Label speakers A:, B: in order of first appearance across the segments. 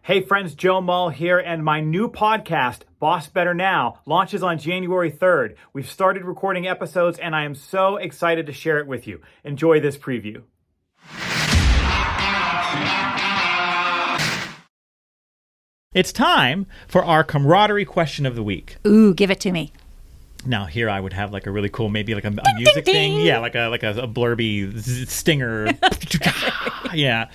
A: Hey friends, Joe Mull here, and my new podcast, BossBetter Now, launches on January 3rd. We've started recording episodes, and I am so excited to share it with you. Enjoy this preview. It's time for our Camaraderie question of the week.
B: Ooh, give it to me.
A: Now here I would have like a really cool, maybe like a music thing. Yeah, like a blurby stinger. Yeah.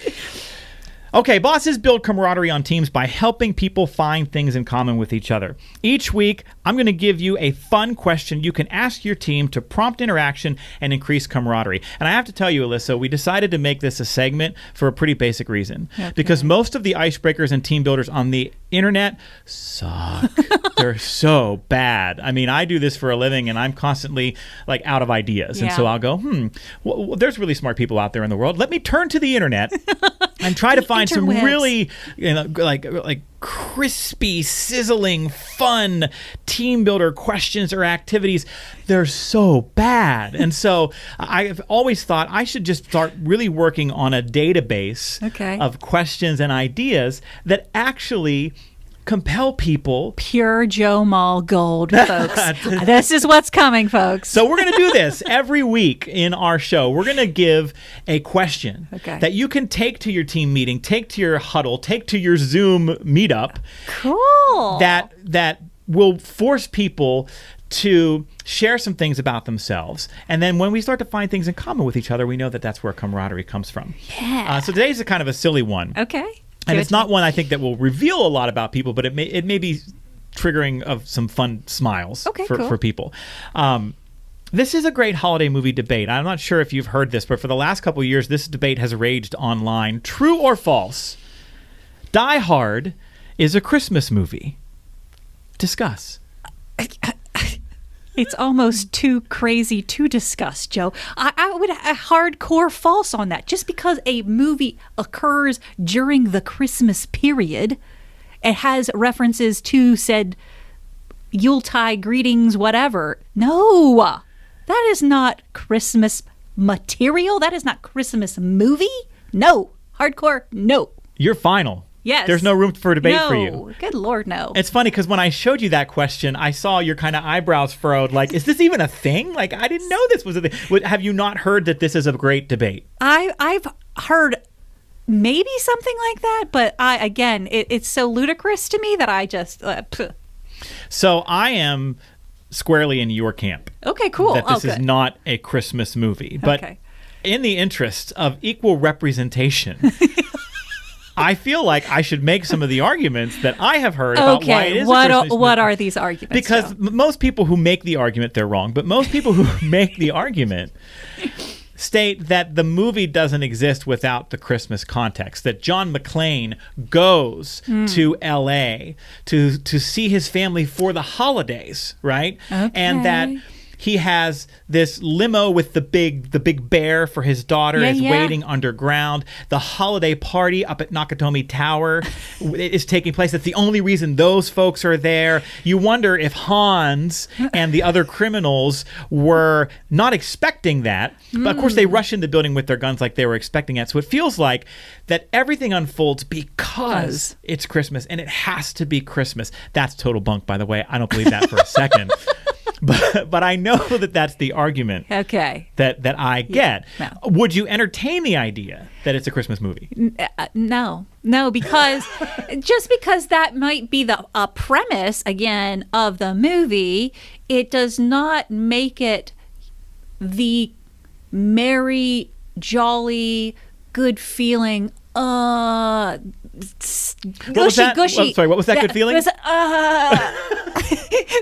A: Okay, bosses build camaraderie on teams by helping people find things in common with each other. Each week, I'm going to give you a fun question you can ask your team to prompt interaction and increase camaraderie. And I have to tell you, Alyssa, we decided to make this a segment for a pretty basic reason. Okay. Because most of the icebreakers and team builders on the internet suck. They're so bad. I mean, I do this for a living and I'm constantly like out of ideas. Yeah. And so I'll go, well, there's really smart people out there in the world. Let me turn to the internet and try to find some really, like crispy, sizzling, fun team builder questions or activities. They're so bad. And so I've always thought I should just start really working on a database of questions and ideas that actually compel people.
B: Pure Joe Mull gold, folks. This is what's coming, folks.
A: So we're going to do this every week in our show. We're going to give a question that you can take to your team meeting, take to your huddle, take to your Zoom meetup.
B: Cool.
A: That will force people to share some things about themselves. And then when we start to find things in common with each other, we know that that's where camaraderie comes from.
B: Yeah.
A: So today's a kind of a silly one.
B: Okay.
A: And it's not one I think that will reveal a lot about people, but it may be triggering of some fun smiles for people. This is a great holiday movie debate. I'm not sure if you've heard this, but for the last couple of years, this debate has raged online. True or false? Die Hard is a Christmas movie. Discuss.
B: It's almost too crazy to discuss, Joe. I would hardcore false on that. Just because a movie occurs during the Christmas period, it has references to said Yuletide greetings, whatever. No, that is not Christmas material. That is not Christmas movie. No, hardcore, no.
A: You're final.
B: Yes.
A: There's no room for debate for you.
B: No, good Lord, no.
A: It's funny because when I showed you that question, I saw your kind of eyebrows furrowed. Like, is this even a thing? Like, I didn't know this was a thing. Have you not heard that this is a great debate?
B: I've heard maybe something like that, but it's so ludicrous to me that I just...
A: So I am squarely in your camp.
B: Okay, cool.
A: That this is not a Christmas movie. But in the interest of equal representation... I feel like I should make some of the arguments that I have heard about why it is a Christmas movie.
B: What are these arguments?
A: Because most people who make the argument, they're wrong. But most people who make the argument state that the movie doesn't exist without the Christmas context. That John McClane goes to L.A. to see his family for the holidays, right?
B: Okay.
A: And that he has this limo with the big bear for his daughter is waiting underground. The holiday party up at Nakatomi Tower is taking place. That's the only reason those folks are there. You wonder if Hans and the other criminals were not expecting that. But of course they rush into the building with their guns like they were expecting that. So it feels like that everything unfolds because it's Christmas and it has to be Christmas. That's total bunk, by the way. I don't believe that for a second. But I know that that's the argument that I get. Yeah, no. Would you entertain the idea that it's a Christmas movie?
B: No, because just because that might be the premise, again, of the movie, it does not make it the merry, jolly, good feeling, gushy.
A: Sorry, what was that good feeling?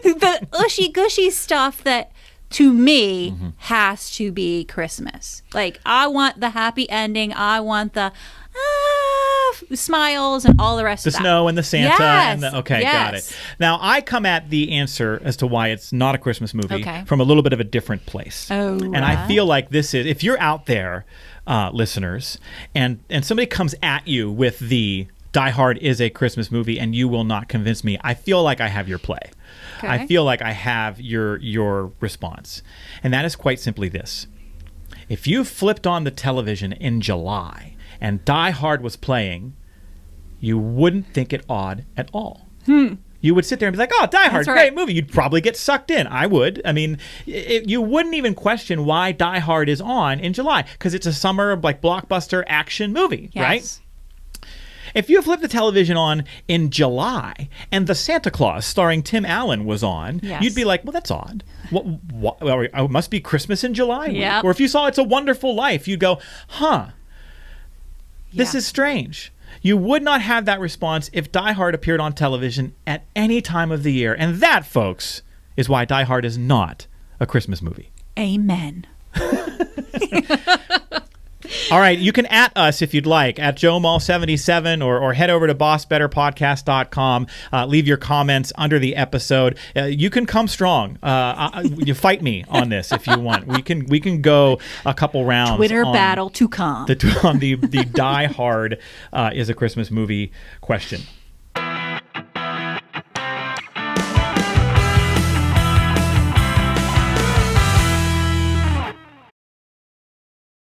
B: The ushy-gushy stuff that, to me, has to be Christmas. Like, I want the happy ending. I want the smiles and all the rest of that.
A: The snow and the Santa. And got it. Now, I come at the answer as to why it's not a Christmas movie from a little bit of a different place. And I feel like this is, if you're out there, listeners, and somebody comes at you with the Die Hard is a Christmas movie and you will not convince me, I feel like I have your play. I feel like I have your response. And that is quite simply this. If you flipped on the television in July and Die Hard was playing, you wouldn't think it odd at all. You would sit there and be like, oh, Die Hard,
B: right.
A: great movie. You'd probably get sucked in. I would. I mean, you wouldn't even question why Die Hard is on in July, because it's a summer like blockbuster action movie,
B: Yes.
A: right? If you flip the television on in July and The Santa Claus starring Tim Allen was on,
B: Yes.
A: you'd be like, well, that's odd. Well, it must be Christmas in July.
B: Yep.
A: Or if you saw It's a Wonderful Life, you'd go, huh, this
B: Yeah.
A: is strange. You would not have that response if Die Hard appeared on television at any time of the year. And that, folks, is why Die Hard is not a Christmas movie.
B: Amen.
A: All right, you can at us if you'd like, at Joe Mull 77, or head over to BossBetterPodcast.com. Leave your comments under the episode. You can come strong. You fight me on this if you want. We can go a couple rounds.
B: Twitter
A: on
B: battle to come.
A: on the Die Hard is a Christmas movie question.